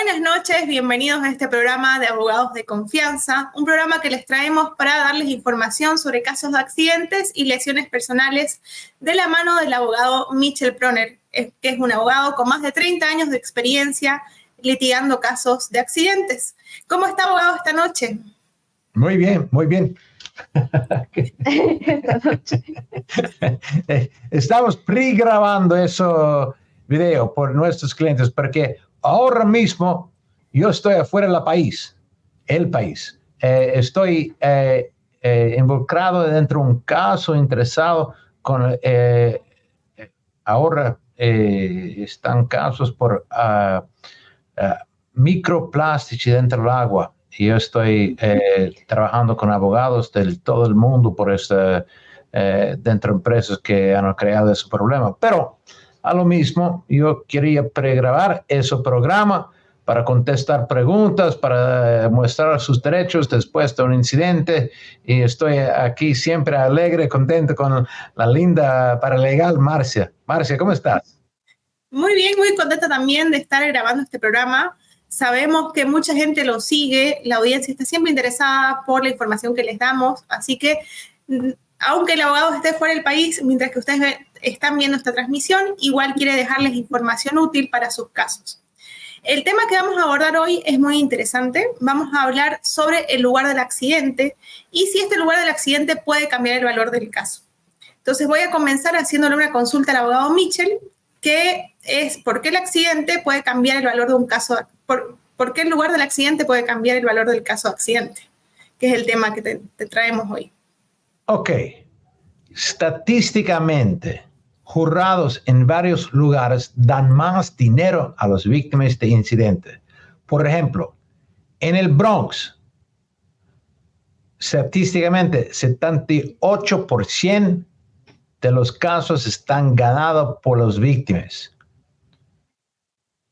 Buenas noches, bienvenidos a este programa de Abogados de Confianza, un programa que les traemos para darles información sobre casos de accidentes y lesiones personales de la mano del abogado Michel Proner, que es un abogado con más de 30 años de experiencia litigando casos de accidentes. ¿Cómo está, abogado, esta noche? Muy bien, muy bien. Esta noche. Estamos pregrabando ese video por nuestros clientes porque ahora mismo yo estoy afuera del país, estoy involucrado dentro de un caso interesado con ahora están casos por microplásticos dentro del agua. Y yo estoy trabajando con abogados de todo el mundo por dentro de empresas que han creado ese problema. Pero a lo mismo, yo quería pregrabar ese programa para contestar preguntas, para mostrar sus derechos después de un incidente. Y estoy aquí siempre alegre, contento con la linda paralegal Marcia. Marcia, ¿cómo estás? Muy bien, muy contenta también de estar grabando este programa. Sabemos que mucha gente lo sigue, la audiencia está siempre interesada por la información que les damos, así que aunque el abogado esté fuera del país, mientras que ustedes están viendo esta transmisión, igual quiere dejarles información útil para sus casos. El tema que vamos a abordar hoy es muy interesante. Vamos a hablar sobre el lugar del accidente y si este lugar del accidente puede cambiar el valor del caso. Entonces voy a comenzar haciéndole una consulta al abogado Michel, que es por qué el accidente puede cambiar el valor de un caso, por qué el lugar del accidente puede cambiar el valor del caso de accidente, que es el tema que te traemos hoy. Ok. Estadísticamente, jurados en varios lugares dan más dinero a las víctimas de incidentes. Por ejemplo, en el Bronx, estadísticamente, 78% de los casos están ganados por las víctimas.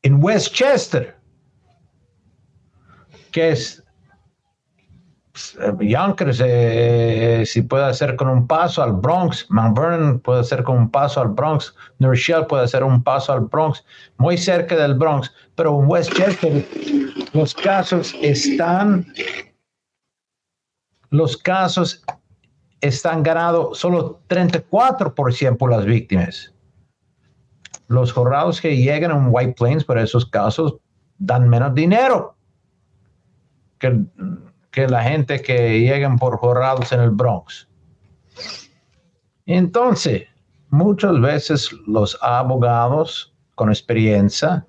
En Westchester, que es Yonkers, si puede hacer con un paso al Bronx, Mount Vernon puede hacer con un paso al Bronx, New Rochelle puede hacer un paso al Bronx, muy cerca del Bronx, pero en Westchester los casos están ganados solo 34% por las víctimas. Los jurados que llegan a White Plains por esos casos dan menos dinero que la gente que llegan por jurados en el Bronx. Entonces, muchas veces los abogados con experiencia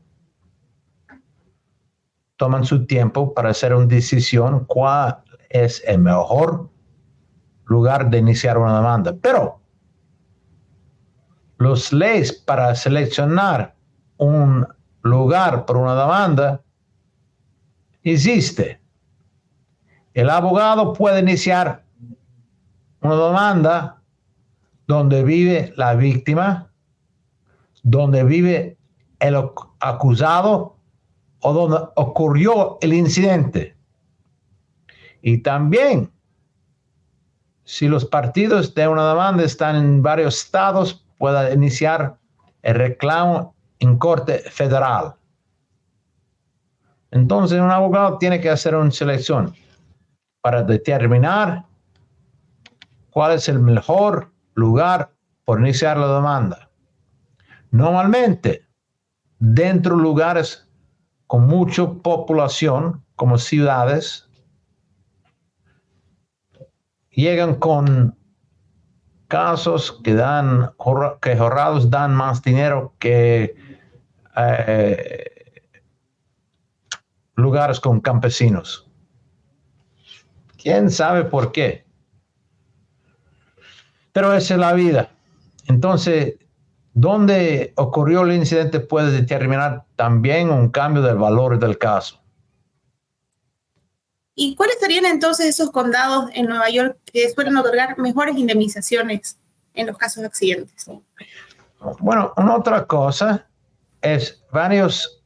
toman su tiempo para hacer una decisión cuál es el mejor lugar de iniciar una demanda. Pero las leyes para seleccionar un lugar para una demanda existen. El abogado puede iniciar una demanda donde vive la víctima, donde vive el acusado o donde ocurrió el incidente. Y también, si los partidos de una demanda están en varios estados, puede iniciar el reclamo en corte federal. Entonces, un abogado tiene que hacer una selección para determinar cuál es el mejor lugar por iniciar la demanda. Normalmente, dentro de lugares con mucha población, como ciudades, llegan con casos que jurados dan más dinero que lugares con campesinos. ¿Quién sabe por qué? Pero esa es la vida. Entonces, ¿dónde ocurrió el incidente puede determinar también un cambio del valor del caso? ¿Y cuáles serían entonces esos condados en Nueva York que suelen otorgar mejores indemnizaciones en los casos de accidentes? Bueno, una otra cosa es varios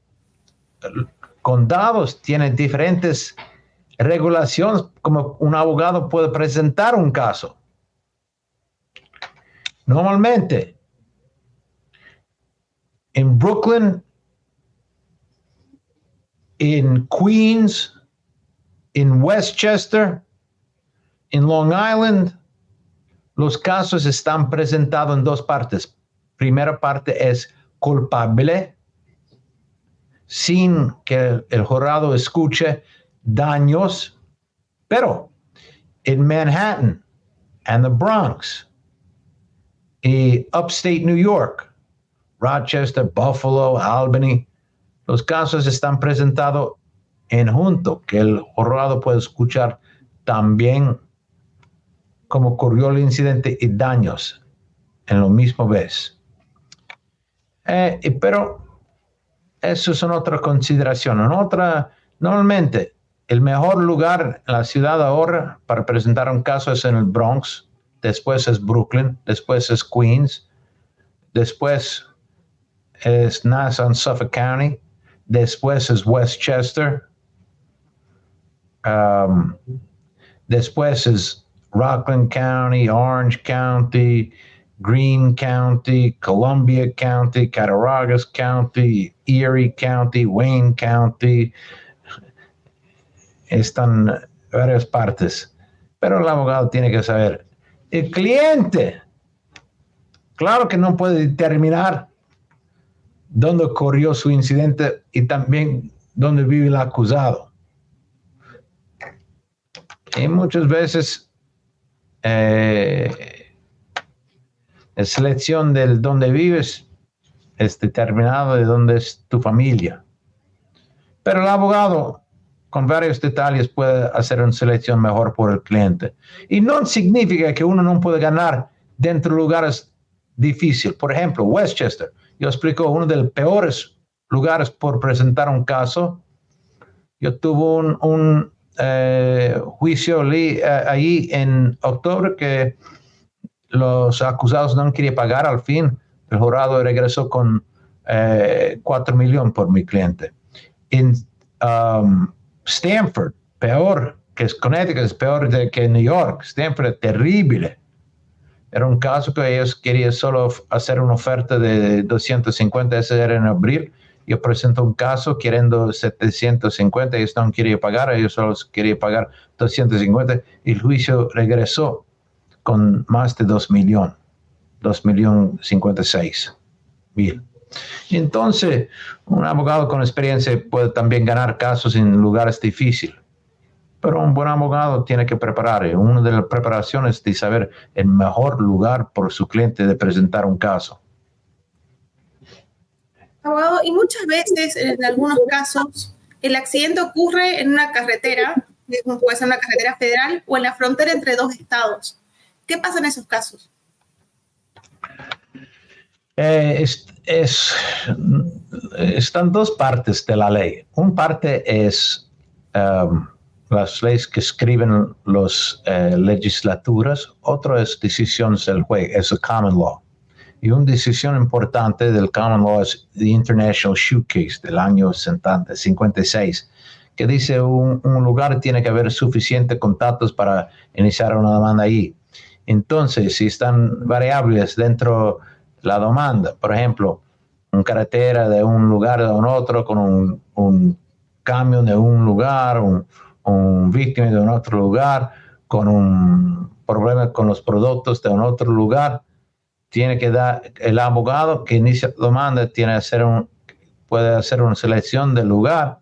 condados tienen diferentes regulaciones como un abogado puede presentar un caso. Normalmente, en Brooklyn en Queens, en Westchester, en Long Island, los casos están presentados en dos partes. Primera parte es culpable, sin que el jurado escuche daños, pero en Manhattan and the Bronx y Upstate New York, Rochester, Buffalo, Albany, los casos están presentados en junto, que el jurado puede escuchar también cómo ocurrió el incidente y daños en lo mismo vez. Pero eso es otra consideración. Normalmente, el mejor lugar en la ciudad ahora para presentar un caso es en el Bronx, después es Brooklyn, después es Queens, después es Nassau and Suffolk County, después es Westchester, después es Rockland County, Orange County, Greene County, Columbia County, Cattaraugus County, Erie County, Wayne County. Están varias partes. Pero el abogado tiene que saber. El cliente, claro que no puede determinar dónde ocurrió su incidente y también dónde vive el acusado. Y muchas veces la selección del dónde vives es determinado de dónde es tu familia. Pero el abogado, con varios detalles, puede hacer una selección mejor por el cliente. Y no significa que uno no puede ganar dentro de lugares difíciles. Por ejemplo, Westchester. Yo explico uno de los peores lugares por presentar un caso. Yo tuve un juicio ahí en octubre que los acusados no querían pagar. Al fin, el jurado regresó con 4 millones por mi cliente. En Stanford, peor que es Connecticut, es peor que New York. Stanford es terrible. Era un caso que ellos querían solo hacer una oferta de 250, ese era en abril. Yo presento un caso queriendo 750, ellos no querían pagar, ellos solo querían pagar 250 y el juicio regresó con más de 2 millones, 2.056.000. Entonces, un abogado con experiencia puede también ganar casos en lugares difíciles, pero un buen abogado tiene que preparar. Una de las preparaciones es de saber el mejor lugar por su cliente de presentar un caso. Abogado, y muchas veces, en algunos casos, el accidente ocurre en una carretera, puede ser una carretera federal o en la frontera entre dos estados. ¿Qué pasa en esos casos? Están dos partes de la ley. Una parte es las leyes que escriben las legislaturas, otra es decisiones del juez, es el common law. Y una decisión importante del common law es the International Shoe Case del año 56, que dice un lugar tiene que haber suficientes contactos para iniciar una demanda allí. Entonces, si están variables dentro de la demanda, por ejemplo, una carretera de un lugar a un otro con un camión de un lugar, un víctima de un otro lugar, con un problema con los productos de un otro lugar, tiene que dar el abogado que inicia la demanda, puede hacer una selección del lugar,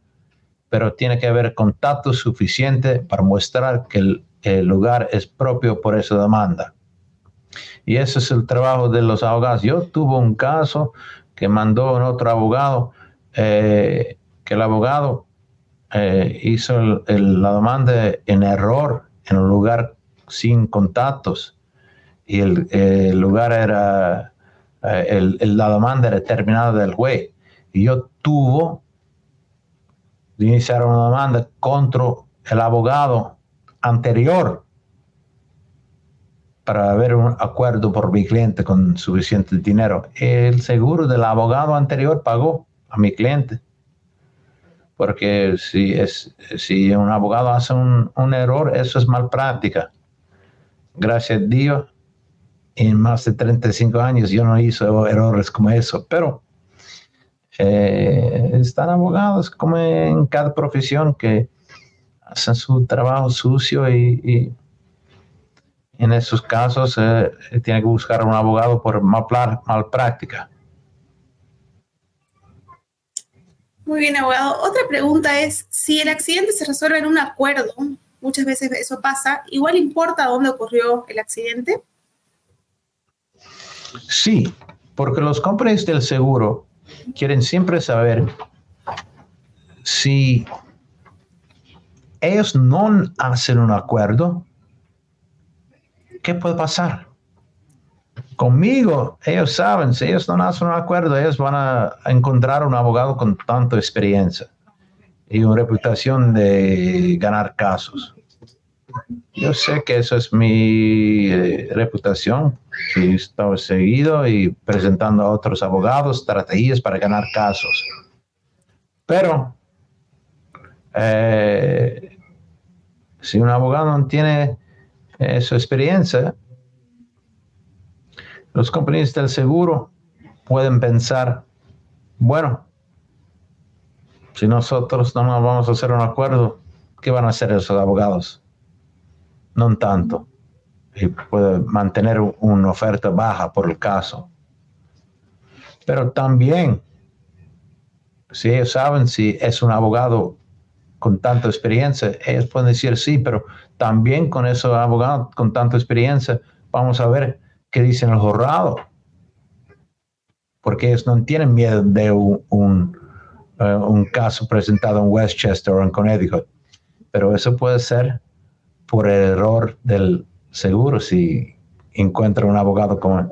pero tiene que haber contacto suficiente para mostrar que el lugar es propio por esa demanda. Y ese es el trabajo de los abogados. Yo tuve un caso que mandó un otro abogado, que el abogado hizo la demanda en error, en un lugar sin contactos. Y el lugar era, la demanda era terminada del juez. Y yo tuve de iniciar una demanda contra el abogado anterior para haber un acuerdo por mi cliente con suficiente dinero. El seguro del abogado anterior pagó a mi cliente. Porque si un abogado hace un error, eso es mal práctica. Gracias a Dios, en más de 35 años yo no hice errores como eso. Pero Están abogados como en cada profesión que hacen su trabajo sucio y en esos casos tiene que buscar un abogado por malpráctica. Muy bien, abogado. Otra pregunta es, si el accidente se resuelve en un acuerdo, muchas veces eso pasa, ¿igual importa dónde ocurrió el accidente? Sí, porque los compradores del seguro quieren siempre saber si ellos no hacen un acuerdo, ¿qué puede pasar? Conmigo, ellos saben, si ellos no hacen un acuerdo, ellos van a encontrar un abogado con tanta experiencia y una reputación de ganar casos. Yo sé que eso es mi reputación, que estoy seguido y presentando a otros abogados estrategias para ganar casos. Pero si un abogado no tiene su experiencia, los compañías del seguro pueden pensar, bueno, si nosotros no nos vamos a hacer un acuerdo, ¿qué van a hacer esos abogados? No tanto. Y puede mantener una oferta baja por el caso. Pero también, si ellos saben si es un abogado con tanta experiencia, ellos pueden decir sí, pero también con esos abogados con tanta experiencia, vamos a ver qué dicen el jurado. Porque ellos no tienen miedo de un caso presentado en Westchester o en Connecticut. Pero eso puede ser por el error del seguro si encuentra un abogado con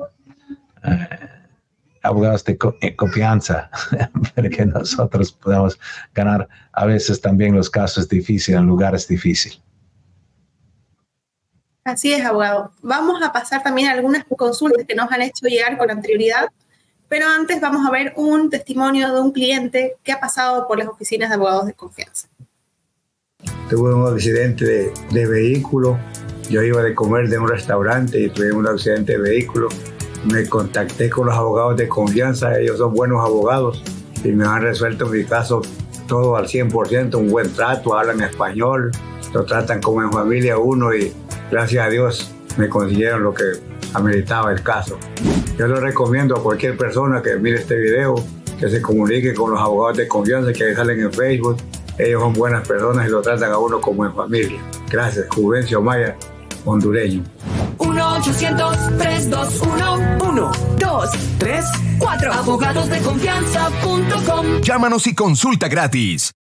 abogados de confianza, porque nosotros podemos ganar a veces también los casos difíciles en lugares difíciles. Así es, abogado. Vamos a pasar también a algunas consultas que nos han hecho llegar con anterioridad, pero antes vamos a ver un testimonio de un cliente que ha pasado por las oficinas de abogados de confianza. Tuve un accidente de vehículo. Yo iba de comer de un restaurante y tuve un accidente de vehículo. Me contacté con los abogados de confianza. Ellos son buenos abogados y me han resuelto mi caso todo al 100%. Un buen trato, hablan español, lo tratan como en familia uno y gracias a Dios me consiguieron lo que ameritaba el caso. Yo lo recomiendo a cualquier persona que mire este video, que se comunique con los abogados de confianza que salen en Facebook. Ellos son buenas personas y lo tratan a uno como en familia. Gracias, Juvencio Maya, hondureño. 1-800-321-1234. Abogadosdeconfianza.com. Llámanos y consulta gratis.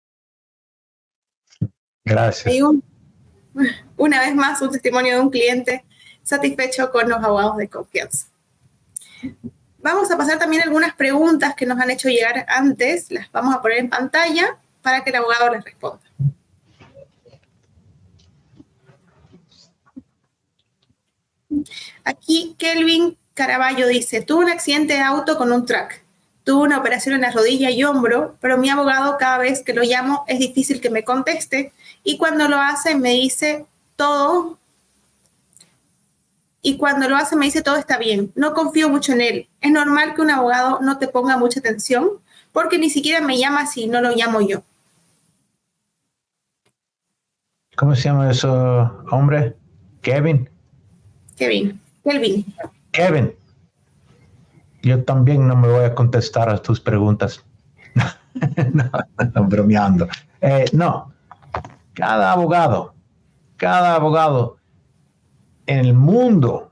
Gracias. Y una vez más, un testimonio de un cliente satisfecho con los abogados de confianza. Vamos a pasar también algunas preguntas que nos han hecho llegar antes. Las vamos a poner en pantalla para que el abogado les responda. Aquí Kelvin Caraballo dice, tuve un accidente de auto con un truck. Tuve una operación en la rodilla y hombro, pero mi abogado cada vez que lo llamo es difícil que me conteste y cuando lo hace me dice todo. Y cuando lo hace me dice todo está bien. No confío mucho en él. Es normal que un abogado no te ponga mucha atención porque ni siquiera me llama si no lo llamo yo. ¿Cómo se llama ese hombre? Kelvin. Yo también no me voy a contestar a tus preguntas. No, bromeando. No, cada abogado en el mundo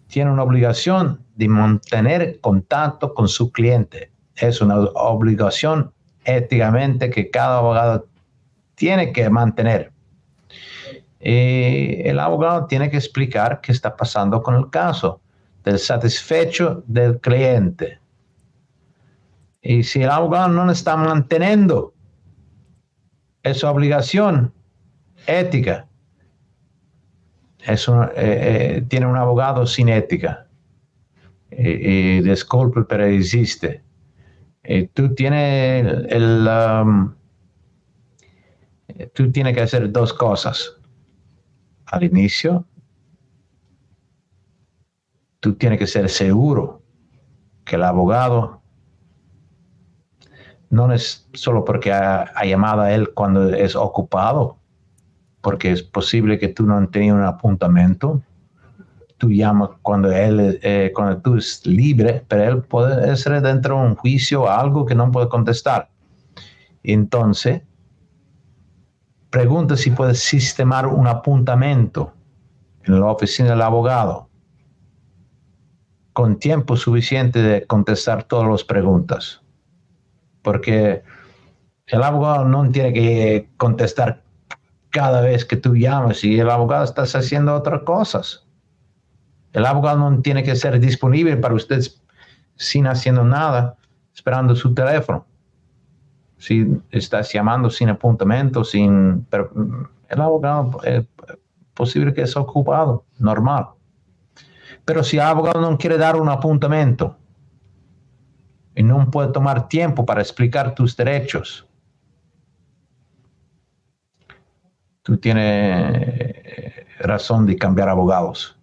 tiene una obligación de mantener contacto con su cliente. Es una obligación éticamente que cada abogado tiene que mantener. El abogado tiene que explicar qué está pasando con el caso, del satisfecho del cliente. Y si el abogado no está manteniendo esa obligación ética, tiene un abogado sin ética. Disculpe, pero existe. Tú tienes que hacer dos cosas. Al inicio, tú tienes que ser seguro que el abogado no es solo porque ha llamado a él cuando es ocupado, porque es posible que tú no tenías un apuntamiento. Tú llamas cuando tú es libre, pero él puede ser dentro de un juicio o algo que no puede contestar. Entonces, pregunta si puedes sistemar un apuntamiento en la oficina del abogado con tiempo suficiente de contestar todas las preguntas. Porque el abogado no tiene que contestar cada vez que tú llamas y el abogado está haciendo otras cosas. El abogado no tiene que ser disponible para usted sin haciendo nada, esperando su teléfono. Si estás llamando sin apuntamiento, pero el abogado es posible que es ocupado, normal. Pero si el abogado no quiere dar un apuntamiento y no puede tomar tiempo para explicar tus derechos, tú tienes razón de cambiar abogados.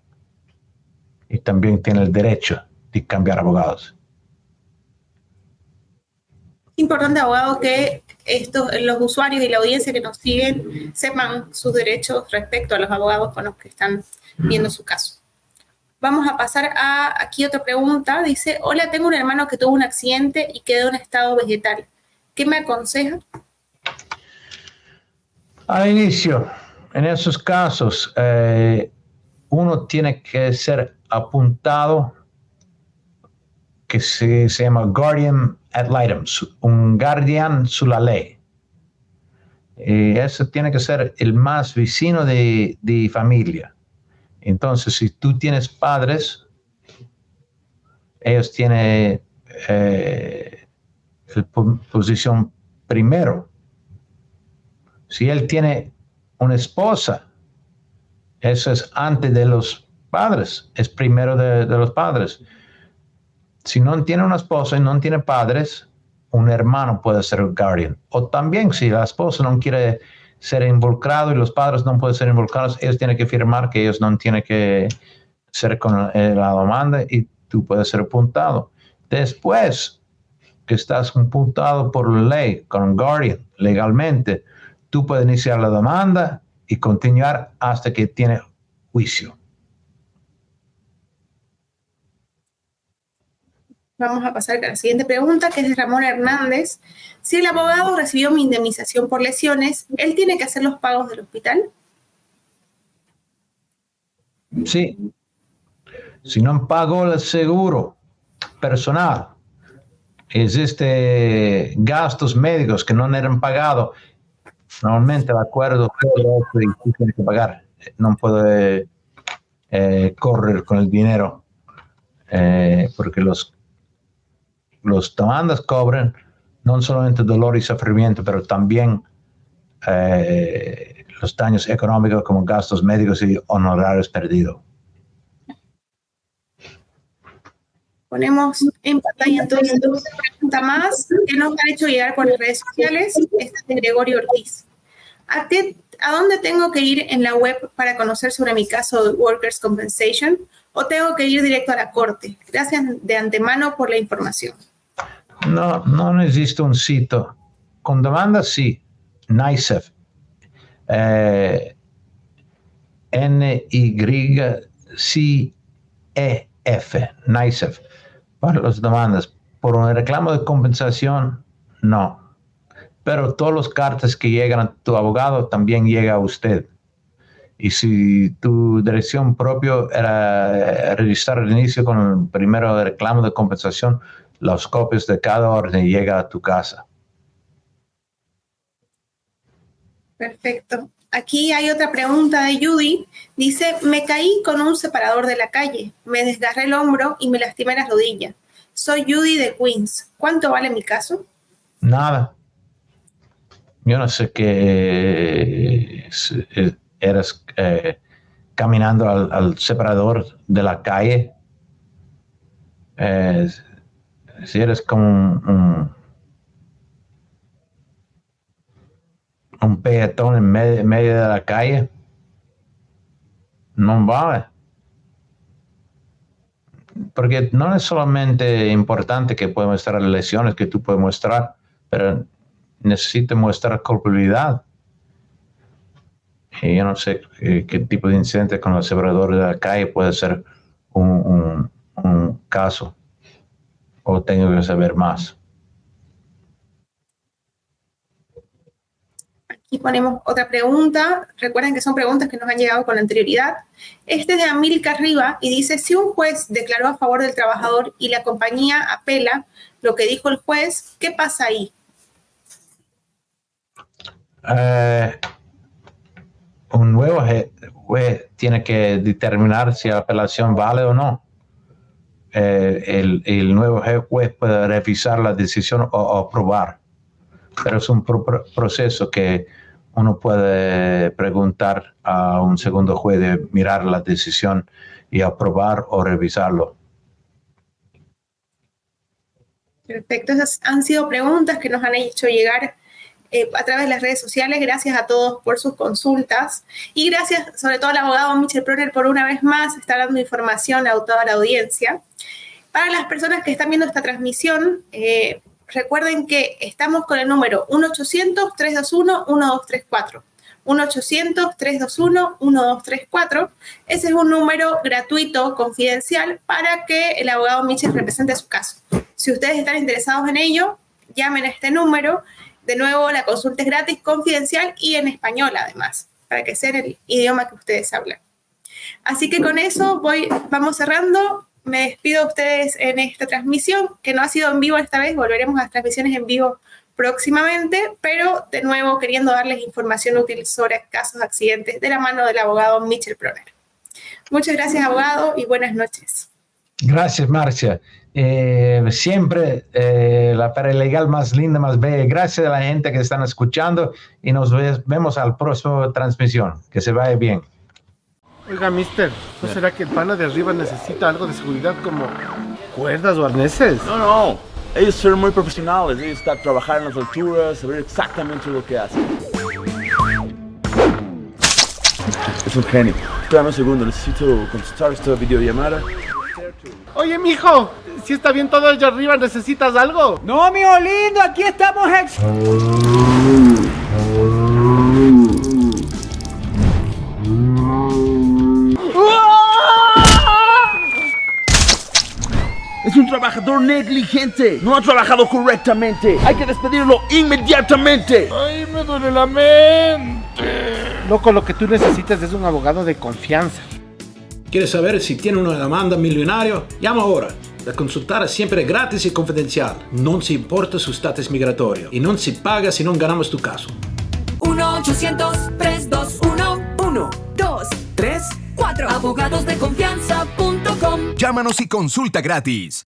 Y también tienes el derecho de cambiar abogados. Importante, abogado, que los usuarios y la audiencia que nos siguen sepan sus derechos respecto a los abogados con los que están viendo su caso. Vamos a pasar a aquí otra pregunta. Dice, hola, tengo un hermano que tuvo un accidente y quedó en estado vegetal. ¿Qué me aconseja? Al inicio, en esos casos, uno tiene que ser apuntado, que se llama guardian ad litem, un guardián sobre la ley. Eso tiene que ser el más vecino de familia. Entonces, si tú tienes padres, ellos tienen posición primero. Si él tiene una esposa, eso es antes de los padres, es primero de los padres. Si no tiene una esposa y no tiene padres, un hermano puede ser el guardian. O también si la esposa no quiere ser involucrado y los padres no pueden ser involucrados, ellos tienen que firmar que ellos no tienen que ser con la demanda y tú puedes ser apuntado. Después que estás apuntado por ley, con un guardian, legalmente, tú puedes iniciar la demanda y continuar hasta que tiene juicio. Vamos a pasar a la siguiente pregunta, que es de Ramón Hernández. Si el abogado recibió mi indemnización por lesiones, ¿él tiene que hacer los pagos del hospital? Sí. Si no pagó el seguro personal, existe gastos médicos que no eran pagados. Normalmente el acuerdo y tú tienes que pagar. No puede correr con el dinero porque los demandas cobran no solamente dolor y sufrimiento, pero también los daños económicos como gastos médicos y honorarios perdidos. Ponemos en pantalla entonces una pregunta más que nos han hecho llegar por las redes sociales. Esta es de Gregorio Ortiz. ¿A dónde tengo que ir en la web para conocer sobre mi caso de Workers' Compensation o tengo que ir directo a la corte? Gracias de antemano por la información. No existe un sitio. Con demanda sí, NYCEF. NYCEF, NYCEF. Para las demandas. Por un reclamo de compensación, no. Pero todas las cartas que llegan a tu abogado también llega a usted. Y si tu dirección propia era registrar al inicio con el primero reclamo de compensación, las copias de cada orden llegan a tu casa. Perfecto. Aquí hay otra pregunta de Judy. Dice, me caí con un separador de la calle, me desgarré el hombro y me lastimé la rodilla. Soy Judy de Queens. ¿Cuánto vale mi caso? Nada. Yo no sé qué eras caminando al separador de la calle. Si eres como un peatón en medio de la calle, no vale. Porque no es solamente importante que puedas mostrar las lesiones que tú puedes mostrar, pero necesita mostrar culpabilidad. Y yo no sé qué tipo de incidente con los aseguradores de la calle puede ser un caso, o tengo que saber más. Aquí ponemos otra pregunta. Recuerden que son preguntas que nos han llegado con anterioridad. Este es de Amilcar Riva y dice, si un juez declaró a favor del trabajador y la compañía apela lo que dijo el juez, ¿qué pasa ahí? Un nuevo juez tiene que determinar si la apelación vale o no. El nuevo juez puede revisar la decisión o aprobar, pero es un proceso que uno puede preguntar a un segundo juez de mirar la decisión y aprobar o revisarlo. Perfecto, esas han sido preguntas que nos han hecho llegar a través de las redes sociales. Gracias a todos por sus consultas y gracias sobre todo al abogado Michel Proner por una vez más estar dando información a toda la audiencia. Para las personas que están viendo esta transmisión, recuerden que estamos con el número 1-800-321-1234. 1-800-321-1234. Ese es un número gratuito, confidencial, para que el abogado Michel represente su caso. Si ustedes están interesados en ello, llamen a este número. De nuevo, la consulta es gratis, confidencial y en español, además, para que sea en el idioma que ustedes hablan. Así que con eso vamos cerrando. Me despido de ustedes en esta transmisión, que no ha sido en vivo esta vez. Volveremos a las transmisiones en vivo próximamente, pero de nuevo queriendo darles información útil sobre casos de accidentes de la mano del abogado Michel Proner. Muchas gracias, abogado, y buenas noches. Gracias, Marcia. Siempre la paralegal más linda, más bella. Gracias a la gente que están escuchando y nos vemos al próximo transmisión. Que se vaya bien. Oiga, mister, ¿no será que el pana de arriba necesita algo de seguridad como cuerdas o arneses? No. Ellos son muy profesionales. Ellos están trabajando en las alturas, saber exactamente lo que hacen. Es un genio. Espérame un segundo, necesito contestar esta videollamada. Oye, mijo, si está bien todo allá arriba, ¿necesitas algo? No, mijo lindo, aquí estamos Es un trabajador negligente. No ha trabajado correctamente. Hay que despedirlo inmediatamente. Ay, me duele la mente. Loco, lo que tú necesitas es un abogado de confianza. ¿Quieres saber si tiene una demanda millonaria? Llama ahora. La consulta es siempre gratis y confidencial. No se importa su estatus migratorio. Y no se paga si no ganamos tu caso. 1-800-321-1234. abogadosdeconfianza.com. Llámanos y consulta gratis.